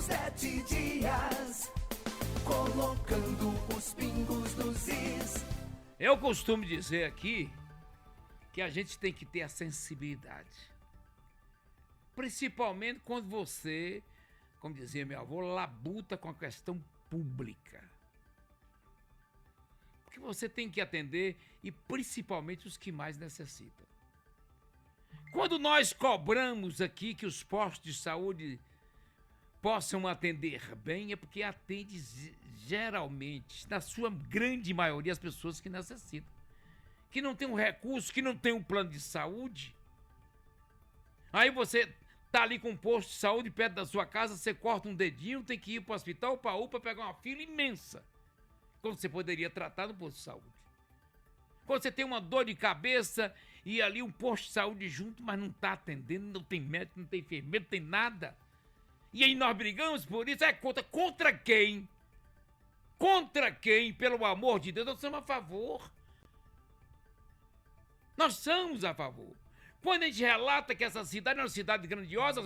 7 dias, colocando os pingos nos is. Eu costumo dizer aqui que a gente tem que ter a sensibilidade. Principalmente quando você, como dizia meu avô, labuta com a questão pública. Porque você tem que atender e principalmente os que mais necessitam. Quando nós cobramos aqui que os postos de saúde possam atender bem, é porque atende geralmente, na sua grande maioria, as pessoas que necessitam. Que não tem um recurso, que não tem um plano de saúde. Aí você tá ali com um posto de saúde perto da sua casa, você corta um dedinho, tem que ir para o hospital, para a UPA, pegar uma fila imensa. Quando você poderia tratar no posto de saúde. Quando você tem uma dor de cabeça e ali um posto de saúde junto, mas não está atendendo, não tem médico, não tem enfermeiro, não tem nada. E aí nós brigamos por isso. Contra quem? Contra quem? Pelo amor de Deus, nós somos a favor. Nós somos a favor. Quando a gente relata que essa cidade é uma cidade grandiosa,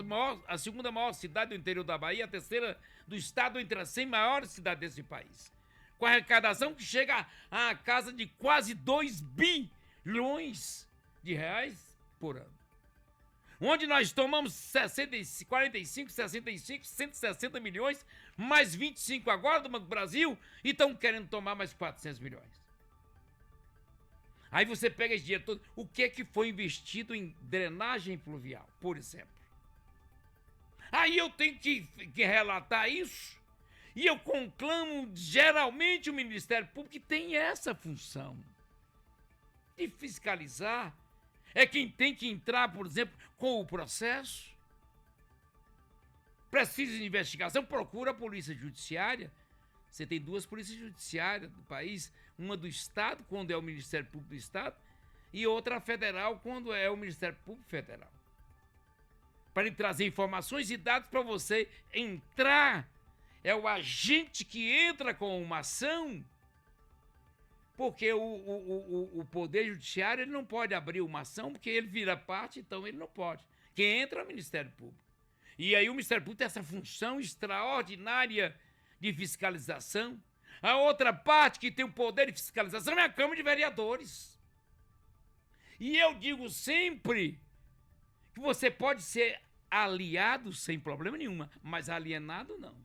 a segunda maior cidade do interior da Bahia, a terceira do estado, entre as 100 maiores cidades desse país. Com a arrecadação que chega à casa de quase 2 bilhões de reais por ano. Onde nós tomamos 45, 65, 160 milhões, mais 25 agora do Banco do Brasil, e estão querendo tomar mais 400 milhões. Aí você pega esse dinheiro todo, o que é que foi investido em drenagem pluvial, por exemplo? Aí eu tenho que relatar isso. E eu conclamo, geralmente, o Ministério Público que tem essa função de fiscalizar. É quem tem que entrar, por exemplo, com o processo. Precisa de investigação, procura a Polícia Judiciária. Você tem 2 polícias judiciárias do país, uma do Estado, quando é o Ministério Público do Estado, e outra federal, quando é o Ministério Público Federal. Para ele trazer informações e dados para você entrar. É o agente que entra com uma ação, porque o Poder Judiciário ele não pode abrir uma ação, porque ele vira parte, então ele não pode. Quem entra é o Ministério Público. E aí o Ministério Público tem essa função extraordinária de fiscalização. A outra parte que tem o poder de fiscalização é a Câmara de Vereadores. E eu digo sempre que você pode ser aliado sem problema nenhum, mas alienado não.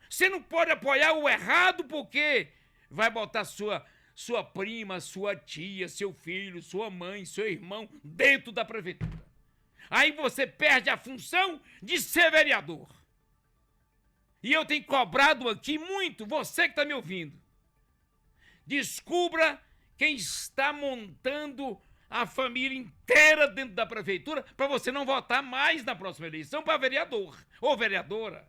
Você não pode apoiar o errado porque vai botar sua prima, sua tia, seu filho, sua mãe, seu irmão dentro da prefeitura. Aí você perde a função de ser vereador. E eu tenho cobrado aqui muito, você que está me ouvindo. Descubra quem está montando a família inteira dentro da prefeitura para você não votar mais na próxima eleição para vereador ou vereadora.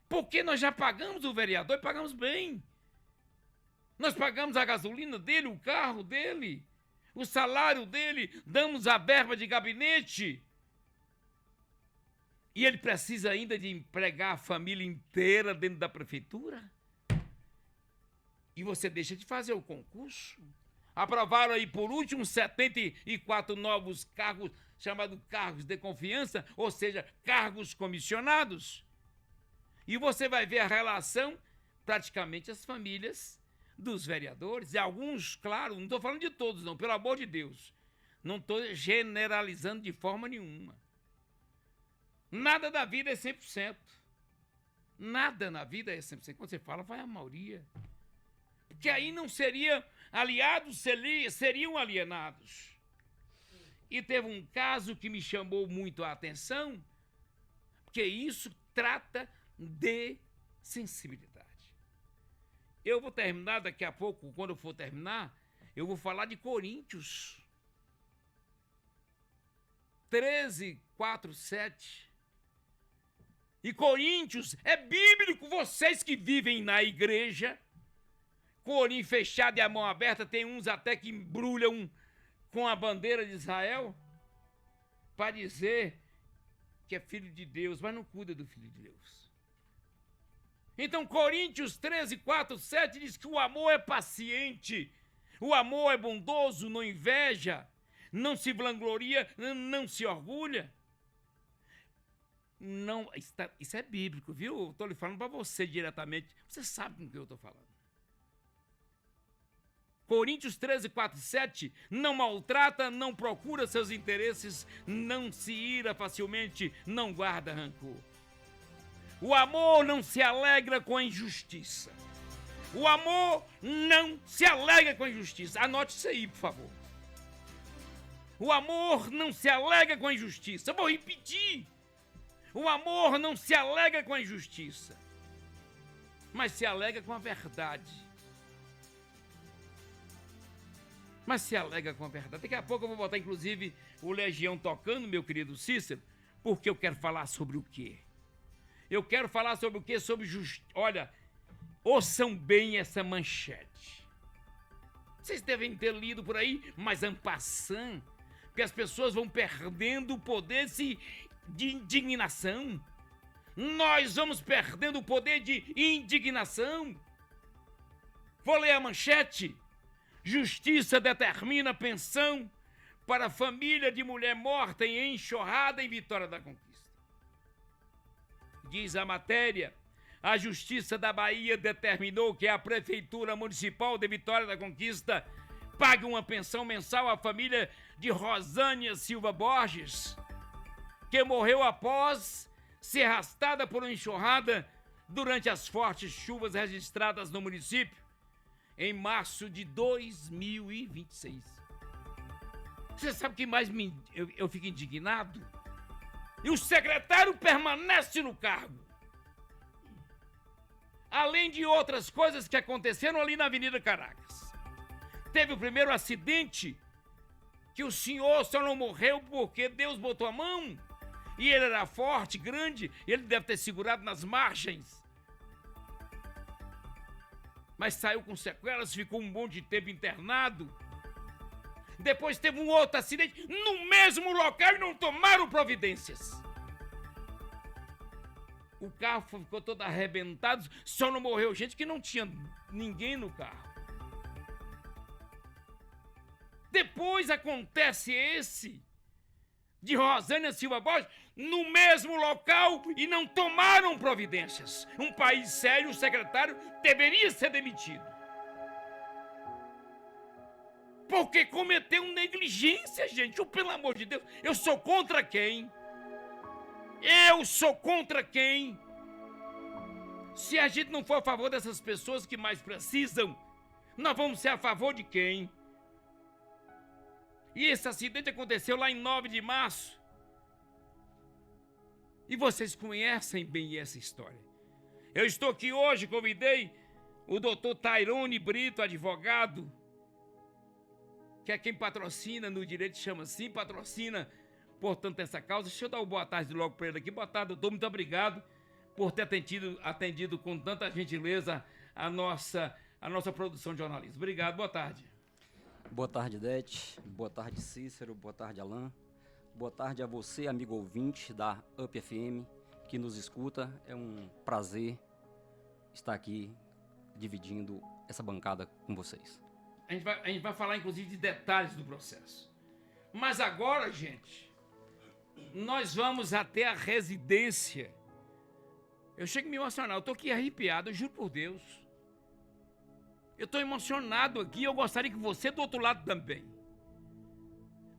Porque nós já pagamos o vereador e pagamos bem. Nós pagamos a gasolina dele, o carro dele, o salário dele, damos a verba de gabinete. E ele precisa ainda de empregar a família inteira dentro da prefeitura? E você deixa de fazer o concurso? Aprovaram aí por último 74 novos cargos, chamados cargos de confiança, ou seja, cargos comissionados. E você vai ver a relação, praticamente, as famílias dos vereadores, e alguns, claro, não estou falando de todos não, pelo amor de Deus. Não estou generalizando de forma nenhuma. Nada da vida é 100%. Nada na vida é 100%. Quando você fala, vai a maioria. Porque aí não seria aliados, seriam alienados. E teve um caso que me chamou muito a atenção, porque isso trata de sensibilidade. Eu vou terminar daqui a pouco, quando eu for terminar, eu vou falar de Coríntios 13, 4, 7. E Coríntios é bíblico, vocês que vivem na igreja, corinho fechado e a mão aberta, tem uns até que embrulham com a bandeira de Israel para dizer que é filho de Deus, mas não cuida do filho de Deus. Então Coríntios 13, 4, 7 diz que o amor é paciente, o amor é bondoso, não inveja, não se vangloria, não se orgulha. não... Isso é bíblico, viu? Estou lhe falando para você diretamente. Você sabe com o que eu estou falando. Coríntios 13, 4 e 7, não maltrata, não procura seus interesses, não se ira facilmente, não guarda rancor. O amor não se alegra com a injustiça. O amor não se alegra com a injustiça. Anote isso aí, por favor. O amor não se alegra com a injustiça. Eu vou repetir. O amor não se alegra com a injustiça, mas se alegra com a verdade. Mas se alega com a verdade. Daqui a pouco eu vou botar, inclusive, o Legião tocando, meu querido Cícero, porque eu quero falar sobre o quê? Eu quero falar sobre o quê? Sobre justiça. Olha, ouçam bem essa manchete. Vocês devem ter lido por aí, mas en passant, porque as pessoas vão perdendo o poder de indignação. Nós vamos perdendo o poder de indignação. Vou ler a manchete. Justiça determina pensão para família de mulher morta em enxurrada em Vitória da Conquista. Diz a matéria, a Justiça da Bahia determinou que a Prefeitura Municipal de Vitória da Conquista pague uma pensão mensal à família de Rosânia Silva Borges, que morreu após ser arrastada por uma enxurrada durante as fortes chuvas registradas no município em março de 2026. Você sabe o que mais eu fico indignado? E o secretário permanece no cargo. Além de outras coisas que aconteceram ali na Avenida Caracas. Teve o primeiro acidente que o senhor só não morreu porque Deus botou a mão. E ele era forte, grande, ele deve ter segurado nas margens. Mas saiu com sequelas, ficou um monte de tempo internado. Depois teve um outro acidente no mesmo local e não tomaram providências. O carro ficou todo arrebentado, só não morreu gente que não tinha ninguém no carro. Depois acontece esse de Rosânia Silva Borges no mesmo local e não tomaram providências. Um país sério, o secretário deveria ser demitido. Porque cometeu negligência, gente. Pelo amor de Deus, eu sou contra quem? Eu sou contra quem? Se a gente não for a favor dessas pessoas que mais precisam, nós vamos ser a favor de quem? E esse acidente aconteceu lá em 9 de março. E vocês conhecem bem essa história. Eu estou aqui hoje, convidei o doutor Tairone Brito, advogado, que é quem patrocina, no direito chama assim, patrocina, portanto, essa causa. Deixa eu dar uma boa tarde logo para ele aqui. Boa tarde, doutor, muito obrigado por ter atendido com tanta gentileza a nossa produção de jornalismo. Obrigado, boa tarde. Boa tarde, Dete. Boa tarde, Cícero. Boa tarde, Alain. Boa tarde a você, amigo ouvinte da UP FM, que nos escuta. É um prazer estar aqui dividindo essa bancada com vocês. A gente vai falar, inclusive, de detalhes do processo. Mas agora, gente, nós vamos até a residência. Eu chego a me emocionar. Eu estou aqui arrepiado, eu juro por Deus. Eu estou emocionado aqui, eu gostaria que você do outro lado também.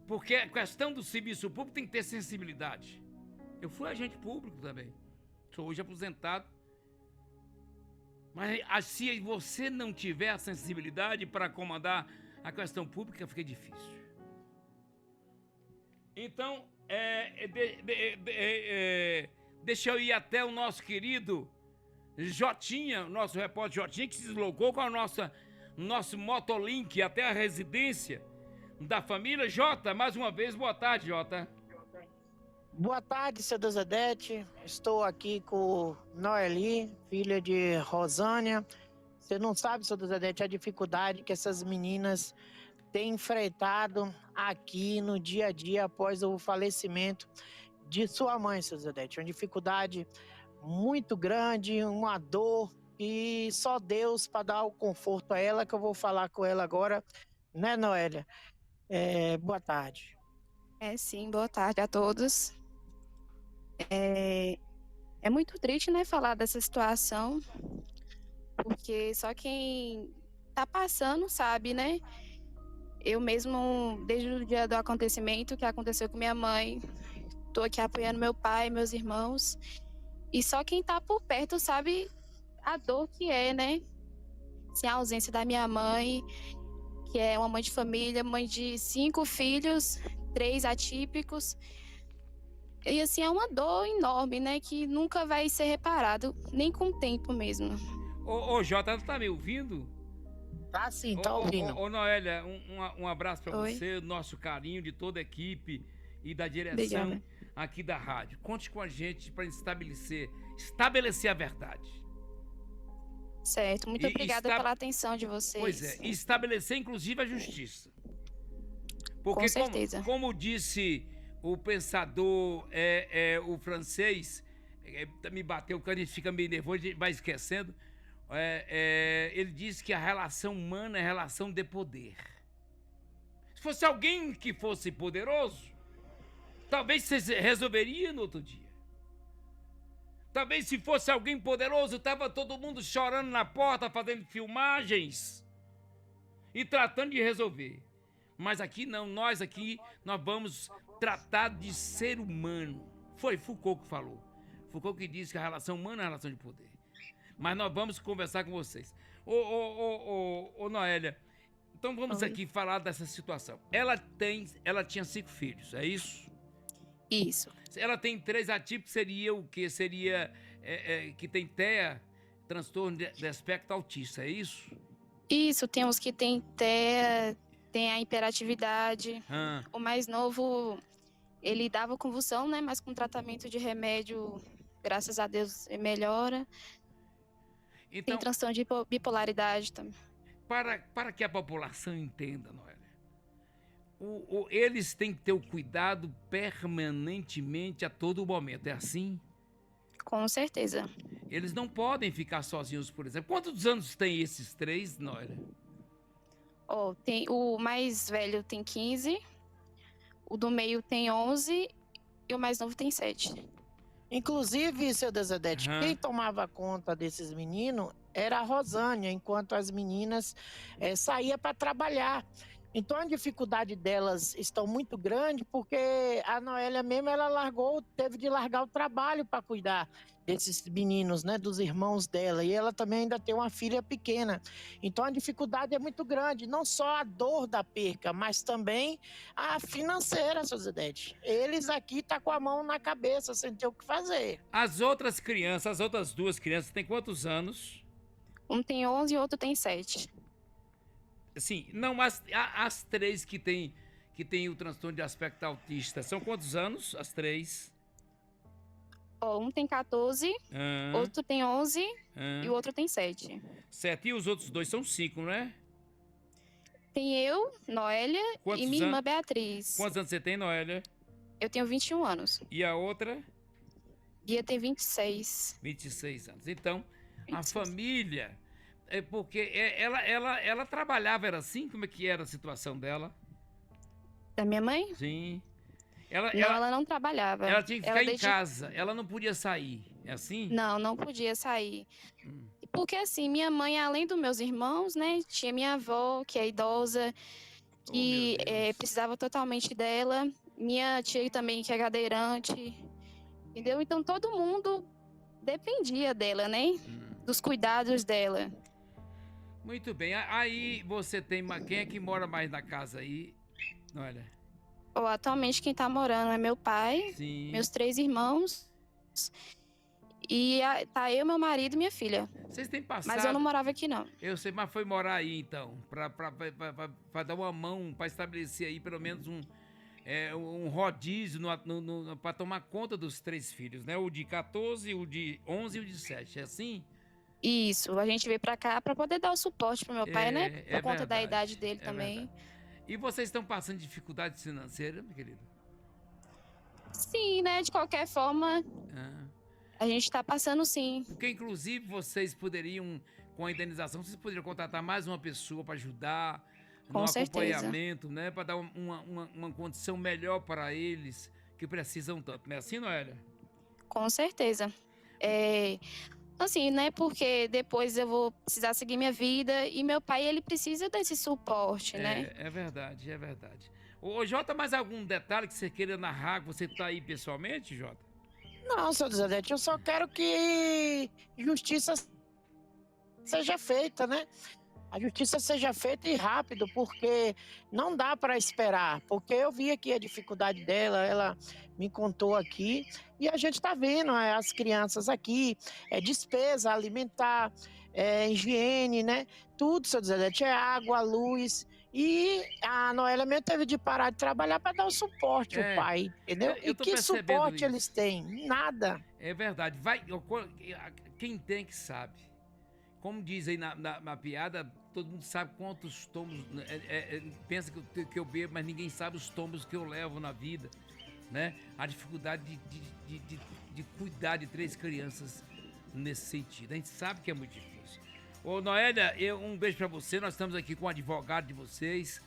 Porque a questão do serviço público tem que ter sensibilidade. Eu fui agente público também. Sou hoje aposentado. Mas se você não tiver a sensibilidade para comandar a questão pública, fica difícil. Então, deixa eu ir até o nosso querido Jotinha, nosso repórter Jotinha, que se deslocou com nosso motolink até a residência da família. Jota, mais uma vez, boa tarde, Jota. Boa tarde, seu Dezedete. Estou aqui com Noeli, filha de Rosânia. Você não sabe, seu Dezedete, a dificuldade que essas meninas têm enfrentado aqui no dia a dia após o falecimento de sua mãe, seu Dezedete. Uma dificuldade muito grande, uma dor, e só Deus para dar o conforto a ela, que eu vou falar com ela agora, né, Noélia? Boa tarde. Sim, boa tarde a todos. É, é muito triste, né, falar dessa situação, porque só quem tá passando sabe, né? Eu mesmo, desde o dia do acontecimento que aconteceu com minha mãe, tô aqui apoiando meu pai, meus irmãos, e só quem tá por perto sabe a dor que é, né? Sem a ausência da minha mãe, que é uma mãe de família, mãe de 5 filhos, 3 atípicos. E assim, é uma dor enorme, né? Que nunca vai ser reparado, nem com o tempo mesmo. Ô, Jota, tu tá me ouvindo? Tá sim, tá ouvindo. Ô, Noélia, um abraço pra Oi. você, nosso carinho de toda a equipe e da direção Obrigada. aqui da rádio. Conte com a gente para estabelecer a verdade. Certo, muito E obrigada pela atenção de vocês. Pois é, e estabelecer inclusive a justiça. Porque Com certeza. como disse o pensador, o francês, me bateu, quando a gente fica meio nervoso, a gente vai esquecendo. Ele disse que a relação humana é relação de poder. Se fosse alguém que fosse poderoso, talvez você resolveria no outro dia. Talvez se fosse alguém poderoso, tava todo mundo chorando na porta, fazendo filmagens e tratando de resolver. Mas aqui não, nós vamos tratar de ser humano. Foi Foucault que falou. Foucault que disse que a relação humana é a relação de poder. Mas nós vamos conversar com vocês. Ô, Noélia, então vamos Oi. aqui falar dessa situação. Ela tinha 5 filhos, é isso? Isso. Ela tem 3 atípicos, seria o quê? Seria que tem TEA, transtorno de espectro autista, é isso? Isso, tem uns que tem TEA, tem a hiperatividade. Ah, O mais novo, ele dava convulsão, né? Mas com tratamento de remédio, graças a Deus, melhora. Tem então, transtorno de bipolaridade também. para que a população entenda, Noélia, eles têm que ter o cuidado permanentemente a todo momento, é assim? Com certeza. Eles não podem ficar sozinhos, por exemplo. Quantos anos tem esses 3, Noélia? Ó, o mais velho tem 15, o do meio tem 11 e o mais novo tem 7. Inclusive, seu Desedete, Aham. quem tomava conta desses meninos era a Rosânia, enquanto as meninas saíam para trabalhar. Então a dificuldade delas estão muito grande, porque a Noélia mesmo, ela teve de largar o trabalho para cuidar desses meninos, né, dos irmãos dela, e ela também ainda tem uma filha pequena. Então a dificuldade é muito grande, não só a dor da perca, mas também a financeira, seu Zedete. Eles aqui tá com a mão na cabeça, sem ter o que fazer. As outras 2 crianças têm quantos anos? Um tem 11 e o outro tem 7. Sim, não, as 3 que tem o transtorno de aspecto autista, são quantos anos? As 3? Ó, um tem 14, outro tem 11 e o outro tem 7. 7. E os outros 2 são 5, não é? Tem eu, Noélia, Quantos e minha irmã anos? Beatriz. Quantos anos você tem, Noélia? Eu tenho 21 anos. E a outra? Bia tem 26. 26 anos. Então, a 26. família, porque ela trabalhava, era assim? Como é que era a situação dela? Da minha mãe? Sim. Não, ela não trabalhava. Ela tinha que ficar em desde- casa, ela não podia sair, é assim? Não, não podia sair. Hum. Porque assim, minha mãe, além dos meus irmãos, né, tinha minha avó, que é idosa, Oh, que meu Deus. precisava totalmente dela. Minha tia também, que é cadeirante. Entendeu? Então todo mundo dependia dela, né? Dos cuidados dela. Muito bem, aí você tem, quem é que mora mais na casa aí? Olha, Ó, atualmente quem tá morando é meu pai, sim. meus 3 irmãos. E tá eu, meu marido e minha filha. Vocês têm passado... Mas eu não morava aqui, não. Eu sei, mas foi morar aí então, pra dar uma mão, pra estabelecer aí pelo menos um rodízio pra tomar conta dos 3 filhos, né? O de 14, o de 11 e o de 7, é assim? Isso, a gente veio pra cá pra poder dar o suporte pro meu pai, né? Por conta da verdade, idade dele também. verdade. E vocês estão passando dificuldades financeiras, meu querido? Sim, né? De qualquer forma, Ah. a gente tá passando sim. Porque, inclusive, vocês poderiam, com a indenização, vocês poderiam contratar mais uma pessoa para ajudar Com no certeza. acompanhamento, né? Para dar uma condição melhor para eles que precisam tanto. Não é assim, Noélia? Com certeza. Assim, né, porque depois eu vou precisar seguir minha vida e meu pai, ele precisa desse suporte, né? É verdade, é verdade. Ô, Jota, mais algum detalhe que você queira narrar, que você tá aí pessoalmente, Jota? Não, seu Dezadete, eu só quero que justiça seja feita, né? A justiça seja feita e rápido, porque não dá para esperar. Porque eu vi aqui a dificuldade dela, ela me contou aqui, e a gente está vendo as crianças aqui, despesa alimentar, higiene, né? Tudo, seu Dezadete, é água, luz. E a Noélia mesmo teve de parar de trabalhar para dar o suporte ao pai, entendeu? Eu E tô que percebendo suporte isso. eles têm? Nada. É verdade. Quem tem que sabe. Como diz aí na piada, todo mundo sabe quantos tomos. Pensa que eu bebo, mas ninguém sabe os tomos que eu levo na vida. Né? A dificuldade de cuidar de 3 crianças nesse sentido. A gente sabe que é muito difícil. Ô, Noélia, um beijo pra você. Nós estamos aqui com o advogado de vocês.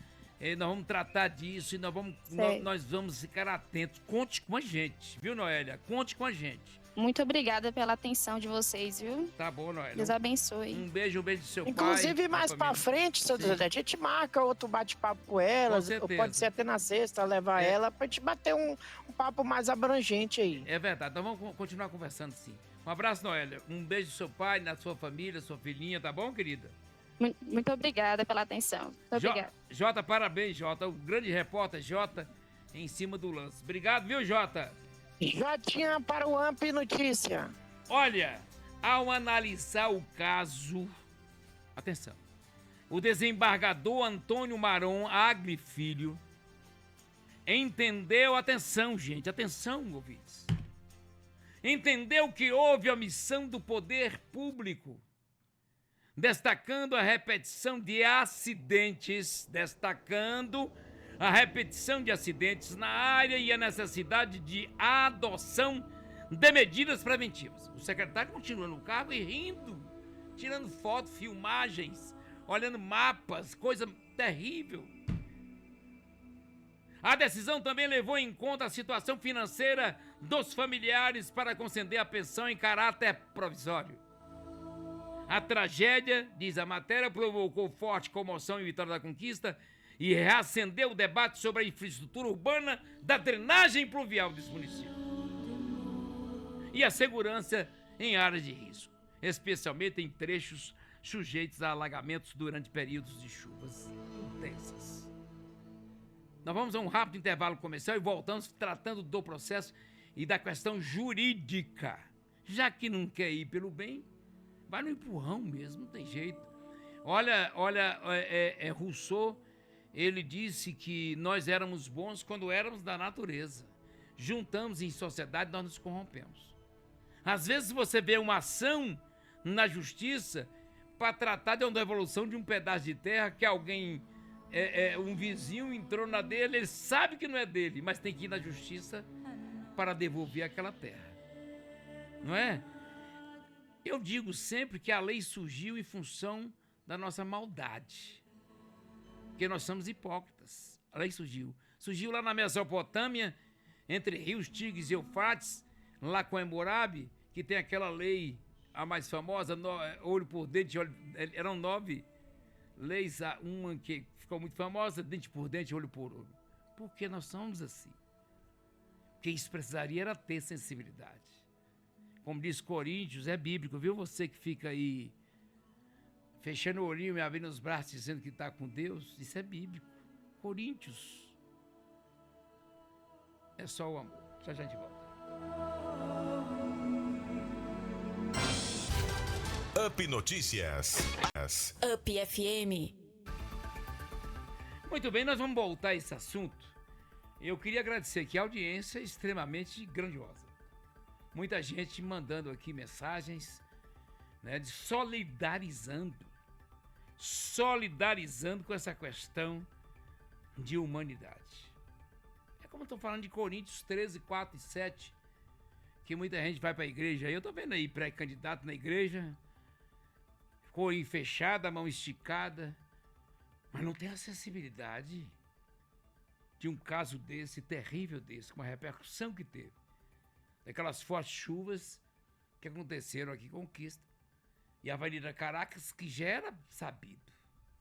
Nós vamos tratar disso e nós vamos ficar atentos. Conte com a gente, viu, Noélia? Conte com a gente. Muito obrigada pela atenção de vocês, viu? Tá bom, Noélia. Deus abençoe. Um beijo do seu pai. Inclusive, mais pra frente, seu Dezadete, a gente marca outro bate-papo com elas, Com ou certeza. pode ser até na sexta, levar ela, pra gente bater um papo mais abrangente aí. É verdade, nós vamos continuar conversando sim. Um abraço, Noélia. Um beijo do seu pai, na sua família, sua filhinha, tá bom, querida? Muito obrigada pela atenção. Muito obrigada. Jota, parabéns, Jota. O grande repórter Jota em cima do lance. Obrigado, viu, Jota? Jotinha para o AMP Notícia. Olha, ao analisar o caso... Atenção. O desembargador Antônio Maron Agli Filho entendeu... Atenção, gente. Atenção, ouvintes. Entendeu que houve omissão do poder público, destacando a repetição de acidentes, na área e a necessidade de adoção de medidas preventivas. O secretário continua no cargo e rindo, tirando fotos, filmagens, olhando mapas, coisa terrível. A decisão também levou em conta a situação financeira dos familiares para conceder a pensão em caráter provisório. A tragédia, diz a matéria, provocou forte comoção em Vitória da Conquista e reacendeu o debate sobre a infraestrutura urbana da drenagem pluvial desse município. E a segurança em áreas de risco, especialmente em trechos sujeitos a alagamentos durante períodos de chuvas intensas. Nós vamos a um rápido intervalo comercial e voltamos tratando do processo e da questão jurídica. Já que não quer ir pelo bem, vai no empurrão mesmo, não tem jeito. Olha, Rousseau, ele disse que nós éramos bons quando éramos da natureza. Juntamos em sociedade, nós nos corrompemos. Às vezes você vê uma ação na justiça para tratar de uma devolução de um pedaço de terra que alguém, um vizinho entrou na dele, ele sabe que não é dele, mas tem que ir na justiça para devolver aquela terra. Não é? Eu digo sempre que a lei surgiu em função da nossa maldade. Porque nós somos hipócritas. A lei surgiu. Surgiu lá na Mesopotâmia, entre rios Tigres e Eufrates, lá com Hammurabi, que tem aquela lei, a mais famosa, olho por dente, eram 9 leis, uma que ficou muito famosa, dente por dente, olho por olho. Porque nós somos assim. Porque isso precisaria era ter sensibilidade. Como diz Coríntios, é bíblico, viu? Você que fica aí fechando o olhinho e abrindo os braços dizendo que está com Deus, isso é bíblico. Coríntios. É só o amor. Já a gente volta. Up Notícias. Up FM. Muito bem, nós vamos voltar a esse assunto. Eu queria agradecer aqui a audiência extremamente grandiosa. Muita gente mandando aqui mensagens, né, de solidarizando com essa questão de humanidade. É como eu estou falando de Coríntios 13, 4 e 7, que muita gente vai para a igreja. Eu estou vendo aí pré-candidato na igreja, ficou aí fechada, a mão esticada, mas não tem acessibilidade de um caso desse, terrível desse, com a repercussão que teve. daquelas fortes chuvas que aconteceram aqui em Conquista. E a Avenida Caracas, que já era sabido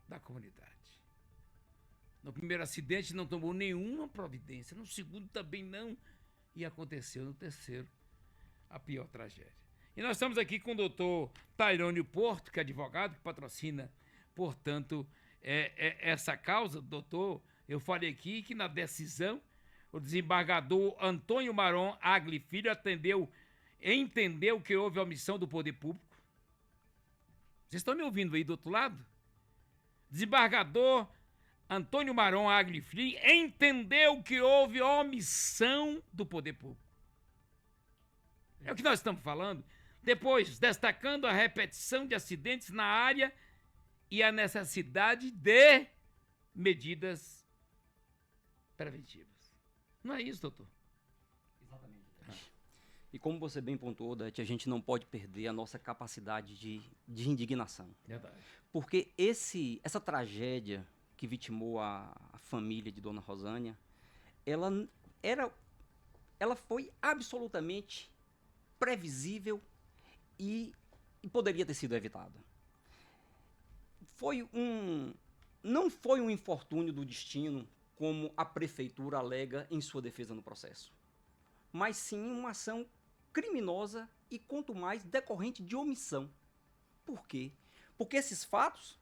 da comunidade. No primeiro acidente não tomou nenhuma providência, no segundo também não, e aconteceu no terceiro a pior tragédia. E nós estamos aqui com o doutor Tairônio Porto, que é advogado, que patrocina, portanto, essa causa. Doutor, eu falei aqui que na decisão o desembargador Antônio Maron Agli Filho entendeu que houve omissão do poder público. Vocês estão me ouvindo aí do outro lado? Desembargador Antônio Maron Agli Filho entendeu que houve omissão do poder público. É o que nós estamos falando. Depois, destacando a repetição de acidentes na área e a necessidade de medidas preventivas. Não é isso, doutor? Exatamente, Dete. E como você bem pontuou, Dete, a gente não pode perder a nossa capacidade de indignação. Verdade. Porque essa tragédia que vitimou a família de Dona Rosânia, ela foi absolutamente previsível e poderia ter sido evitada. Não foi um infortúnio do destino, como a prefeitura alega em sua defesa no processo, mas sim uma ação criminosa e, quanto mais, decorrente de omissão. Por quê? Porque esses fatos,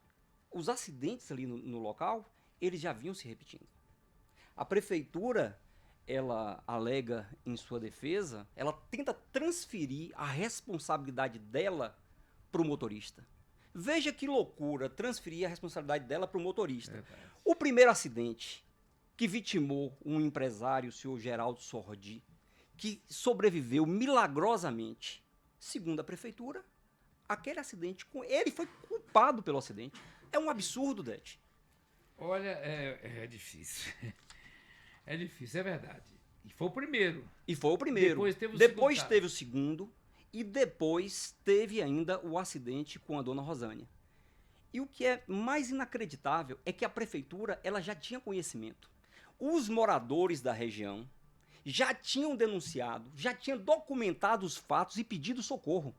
os acidentes ali no local, eles já vinham se repetindo. A prefeitura, ela alega em sua defesa, ela tenta transferir a responsabilidade dela para o motorista. Veja que loucura transferir a responsabilidade dela para o motorista. O primeiro acidente que vitimou um empresário, o senhor Geraldo Sordi, que sobreviveu milagrosamente, segundo a prefeitura, aquele acidente, ele foi culpado pelo acidente. É um absurdo, Dete. Olha, é difícil. É difícil, é verdade. E foi o primeiro. Depois teve o segundo. E depois teve ainda o acidente com a Dona Rosânia. E o que é mais inacreditável é que a prefeitura ela já tinha conhecimento. Os moradores da região já tinham denunciado, já tinham documentado os fatos e pedido socorro.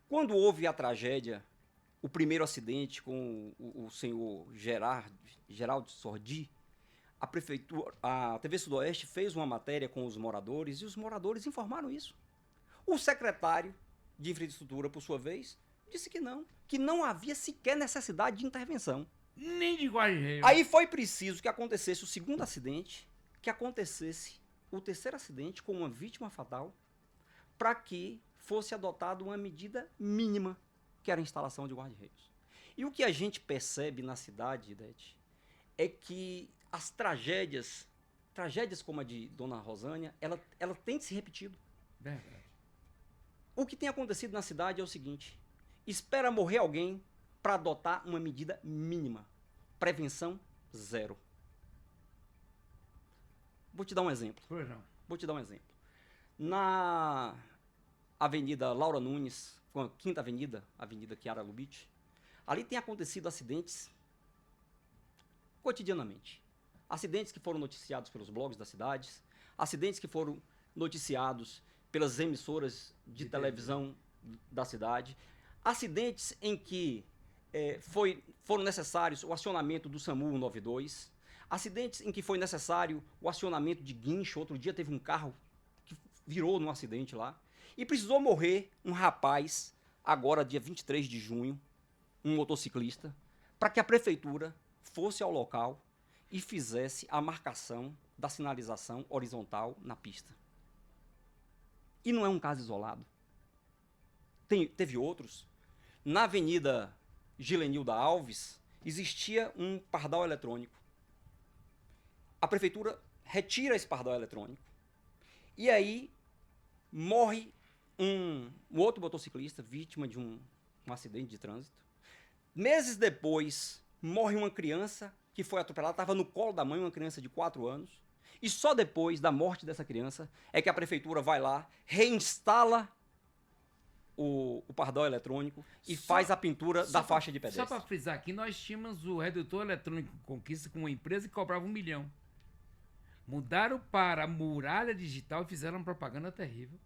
Quando houve a tragédia, o primeiro acidente com o senhor Geraldo Sordi, a TV Sudoeste fez uma matéria com os moradores e os moradores informaram isso. O secretário de infraestrutura, por sua vez, disse que não havia sequer necessidade de intervenção. Nem de guarda-reio. Aí foi preciso que acontecesse o segundo acidente, que acontecesse o terceiro acidente com uma vítima fatal, para que fosse adotada uma medida mínima, que era a instalação de guarda-reios. E o que a gente percebe na cidade, Idete, é que as tragédias como a de Dona Rosânia, ela tem se repetido. Verdade. O que tem acontecido na cidade é o seguinte: espera morrer alguém para adotar uma medida mínima. Prevenção zero. Vou te dar um exemplo. Pois não. Vou te dar um exemplo. Na Avenida Laura Nunes, com a Quinta Avenida, Avenida Chiara Lubitsch, ali tem acontecido acidentes cotidianamente. Acidentes que foram noticiados pelos blogs das cidades, acidentes que foram noticiados pelas emissoras de televisão da cidade, acidentes em que foram necessários o acionamento do SAMU 192, acidentes em que foi necessário o acionamento de guincho. Outro dia teve um carro que virou num acidente lá, e precisou morrer um rapaz, agora dia 23 de junho, um motociclista, para que a prefeitura fosse ao local e fizesse a marcação da sinalização horizontal na pista. E não é um caso isolado. Teve outros. Na Avenida Gilenilda Alves, existia um pardal eletrônico. A prefeitura retira esse pardal eletrônico. E aí morre um outro motociclista, vítima de um acidente de trânsito. Meses depois, morre uma criança que foi atropelada, estava no colo da mãe, uma criança de 4 anos. E só depois da morte dessa criança é que a prefeitura vai lá, reinstala o pardal eletrônico e faz a pintura da faixa de pedestre. Só para frisar aqui, nós tínhamos o redutor eletrônico Conquista com uma empresa que cobrava R$1 milhão. Mudaram para a muralha digital e fizeram uma propaganda terrível.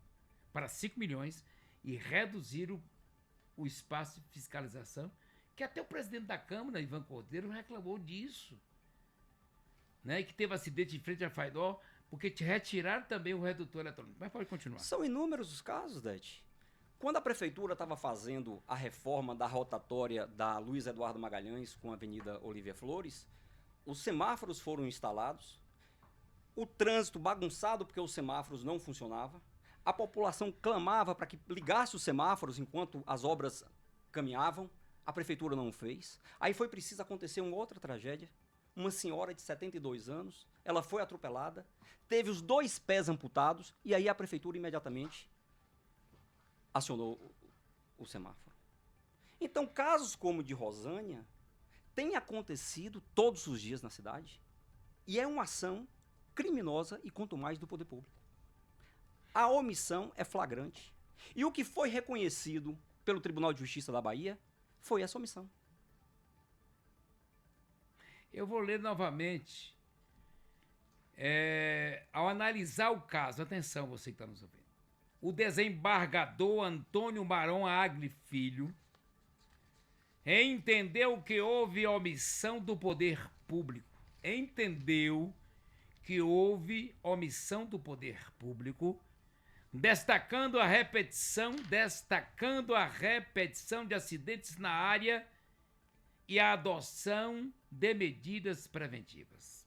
para 5 milhões e reduzir o espaço de fiscalização, que até o presidente da Câmara, Ivan Cordeiro, reclamou disso. Né? E que teve acidente em frente a Faidó, porque te retiraram também o redutor eletrônico. Mas pode continuar. São inúmeros os casos, Dete. Quando a prefeitura estava fazendo a reforma da rotatória da Luiz Eduardo Magalhães com a Avenida Olívia Flores, os semáforos foram instalados, o trânsito bagunçado porque os semáforos não funcionavam, a população clamava para que ligasse os semáforos enquanto as obras caminhavam, a prefeitura não fez. Aí foi preciso acontecer uma outra tragédia. Uma senhora de 72 anos, ela foi atropelada, teve os 2 pés amputados e aí a prefeitura imediatamente acionou o semáforo. Então, casos como o de Rosânia têm acontecido todos os dias na cidade e é uma ação criminosa e quanto mais do poder público. A omissão é flagrante e o que foi reconhecido pelo Tribunal de Justiça da Bahia foi essa omissão. Eu vou ler novamente. Ao analisar o caso, atenção você que está nos ouvindo, o desembargador Antônio Maron Agli Filho entendeu que houve omissão do poder público. Entendeu que houve omissão do poder público, destacando a repetição de acidentes na área e a adoção de medidas preventivas.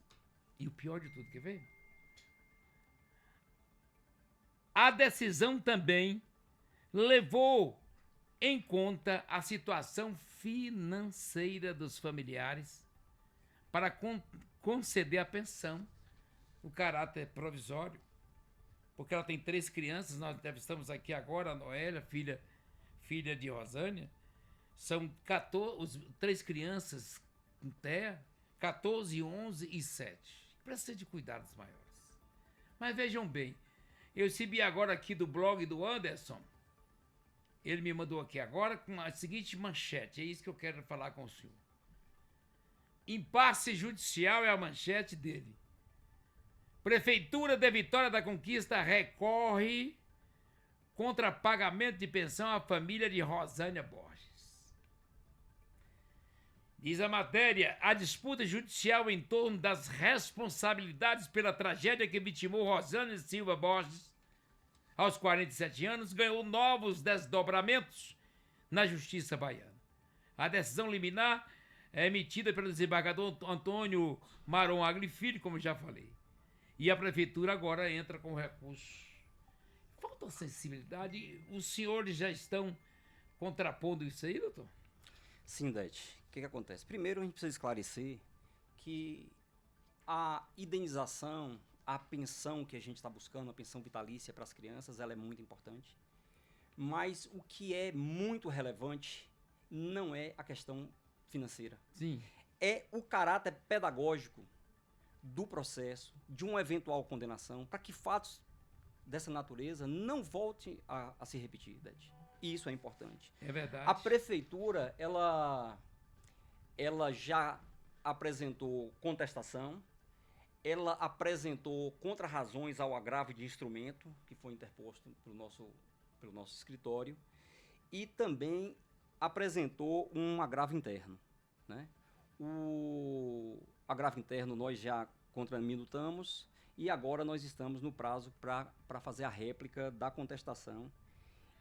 E o pior de tudo, quer ver? A decisão também levou em conta a situação financeira dos familiares para conceder a pensão, o caráter provisório, porque ela tem 3 crianças, nós estamos aqui agora, a Noélia, filha de Rosânia, são 3 crianças com TEA, 14, 11 e 7. Precisa de cuidados maiores. Mas vejam bem, eu recebi agora aqui do blog do Anderson, ele me mandou aqui agora com a seguinte manchete, é isso que eu quero falar com o senhor. Impasse judicial é a manchete dele. Prefeitura de Vitória da Conquista recorre contra pagamento de pensão à família de Rosânia Borges. Diz a matéria, a disputa judicial em torno das responsabilidades pela tragédia que vitimou Rosânia Silva Borges, aos 47 anos, ganhou novos desdobramentos na Justiça Baiana. A decisão liminar é emitida pelo desembargador Antônio Maron Agli Filho, como já falei. E a prefeitura agora entra com recurso. Falta sensibilidade. Os senhores já estão contrapondo isso aí, doutor? Sim, Dete. O que acontece? Primeiro, a gente precisa esclarecer que a indenização, a pensão que a gente está buscando, a pensão vitalícia para as crianças, ela é muito importante. Mas o que é muito relevante não é a questão financeira. Sim. É o caráter pedagógico do processo, de uma eventual condenação, para que fatos dessa natureza não voltem a se repetir, Dete. E isso é importante. É verdade. A prefeitura, ela já apresentou contestação, ela apresentou contrarrazões ao agravo de instrumento que foi interposto pelo nosso escritório e também apresentou um agravo interno, né? O agravo interno nós já contraminutamos e agora nós estamos no prazo para fazer a réplica da contestação,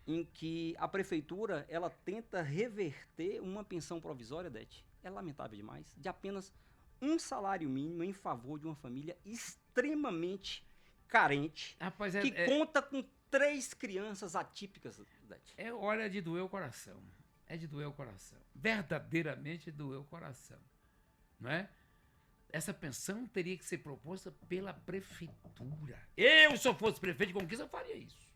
em que a prefeitura ela tenta reverter uma pensão provisória, Dete, é lamentável demais, de apenas um salário mínimo em favor de uma família extremamente carente, Rapaz, que conta com 3 crianças atípicas, Dete. É hora de doer o coração. É de doer o coração. Verdadeiramente doer o coração. Não é? Essa pensão teria que ser proposta pela prefeitura. Eu, se eu fosse prefeito de Conquista, eu faria isso.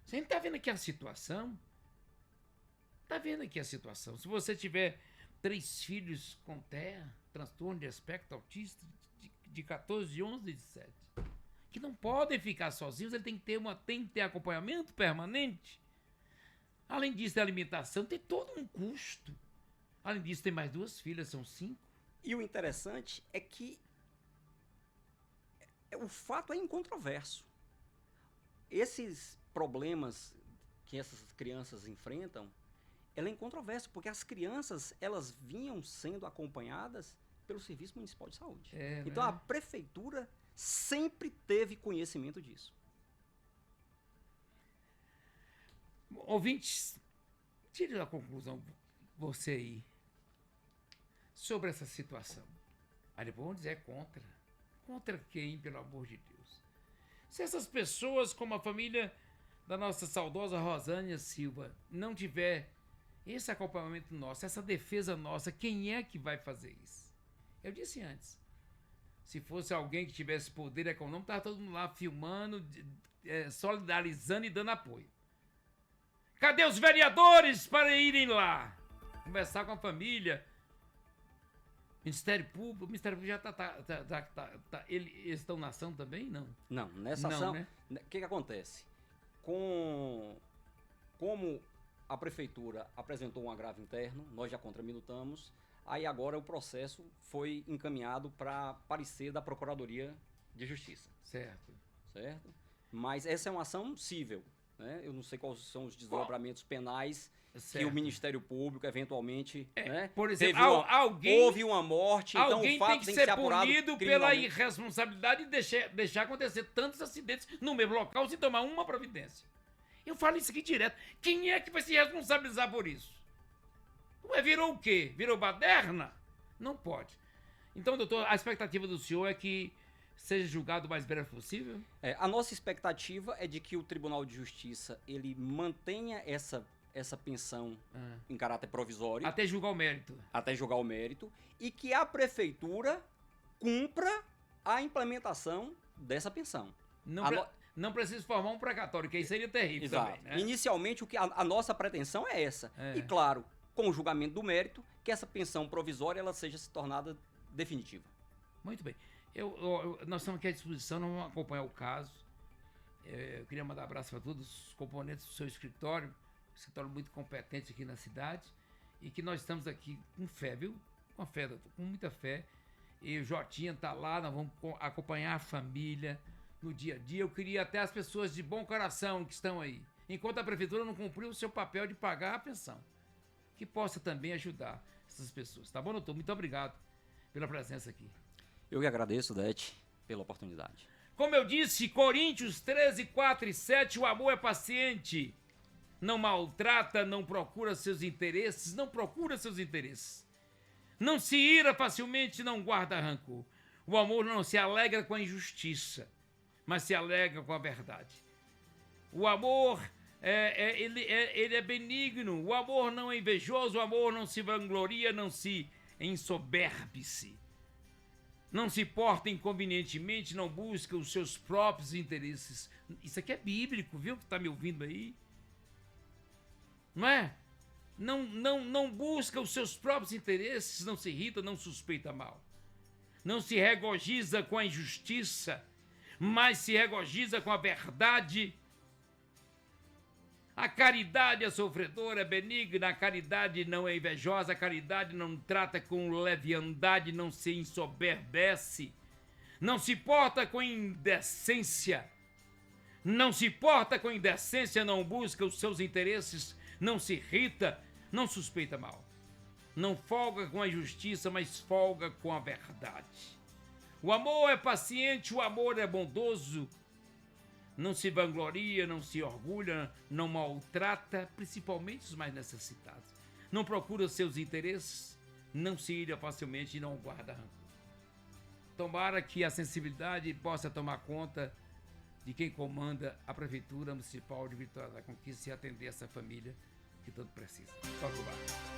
Você não está vendo aqui a situação? Está vendo aqui a situação. Se você tiver 3 filhos com TEA, transtorno de espectro autista, de 14, 11 e 7, que não podem ficar sozinhos, ele tem que ter acompanhamento permanente. Além disso, a alimentação tem todo um custo. Além disso, tem mais 2 filhas, são 5. E o interessante é que o fato é incontroverso. esses problemas que essas crianças enfrentam, ela é incontroverso, porque as crianças, elas vinham sendo acompanhadas pelo Serviço Municipal de Saúde. Então, a prefeitura sempre teve conhecimento disso. Ouvintes, tire a conclusão, você aí, sobre essa situação. Aí depois vão dizer é contra. Contra quem, pelo amor de Deus? Se essas pessoas, como a família da nossa saudosa Rosânia Silva, não tiver esse acompanhamento nosso, essa defesa nossa, quem é que vai fazer isso? Eu disse antes, se fosse alguém que tivesse poder econômico, estava todo mundo lá filmando, solidarizando e dando apoio. Cadê os vereadores para irem lá? Conversar com a família. Ministério Público, o Ministério Público já eles estão na ação também? Não. Não, nessa Não, ação, né? o que acontece? Como a prefeitura apresentou um agravo interno, nós já contraminutamos, aí agora o processo foi encaminhado para parecer da Procuradoria de Justiça. Certo. Mas essa é uma ação cível, né? Eu não sei quais são os desdobramentos penais que Certo. o Ministério Público eventualmente, né? Por exemplo, teve houve uma morte, então alguém o fato tem que tem ser apurado punido pela criminalmente. irresponsabilidade e deixar acontecer tantos acidentes no mesmo local sem tomar uma providência. Eu falo isso aqui direto. Quem é que vai se responsabilizar por isso? Ué, virou o quê? Virou baderna? Não pode. Então, doutor, a expectativa do senhor é que seja julgado o mais breve possível? A nossa expectativa é de que o Tribunal de Justiça ele mantenha essa pensão em caráter provisório Até julgar o mérito. até julgar o mérito e que a prefeitura cumpra a implementação dessa pensão. Não precisa formar um precatório, que aí seria terrível Exato. também, né? Inicialmente, a nossa pretensão é essa. E, claro, com o julgamento do mérito, que essa pensão provisória ela seja se tornada definitiva. Muito bem. Nós estamos aqui à disposição, nós vamos acompanhar o caso. Eu queria mandar um abraço para todos os componentes do seu escritório, um escritório muito competente aqui na cidade, e que nós estamos aqui com fé, viu? Com fé, doutor, com muita fé. E o Jotinha está lá, nós vamos acompanhar a família no dia a dia. Eu queria até as pessoas de bom coração que estão aí, enquanto a prefeitura não cumpriu o seu papel de pagar a pensão, que possa também ajudar essas pessoas. Tá bom, doutor? Muito obrigado pela presença aqui. Eu que agradeço, Dete, pela oportunidade. Como eu disse, Coríntios 13, 4 e 7, o amor é paciente, não maltrata, não procura seus interesses, não se ira facilmente, não guarda rancor. O amor não se alegra com a injustiça, mas se alegra com a verdade. O amor, ele é benigno, o amor não é invejoso, o amor não se vangloria, não se ensoberbe-se. Não se porta inconvenientemente, não busca os seus próprios interesses. Isso aqui é bíblico, viu, que está me ouvindo aí? Não é? Não busca os seus próprios interesses, não se irrita, não suspeita mal. Não se regozija com a injustiça, mas se regozija com a verdade. A caridade é sofredora, é benigna, a caridade não é invejosa, a caridade não trata com leviandade, não se ensoberbece, não se porta com indecência, não busca os seus interesses, não se irrita, não suspeita mal. Não folga com a injustiça, mas folga com a verdade. O amor é paciente, o amor é bondoso, não se vangloria, não se orgulha, não maltrata, principalmente os mais necessitados. Não procura seus interesses, não se ira facilmente e não guarda rancor. Tomara que a sensibilidade possa tomar conta de quem comanda a Prefeitura Municipal de Vitória da Conquista e atender essa família que tanto precisa. Toca o barco.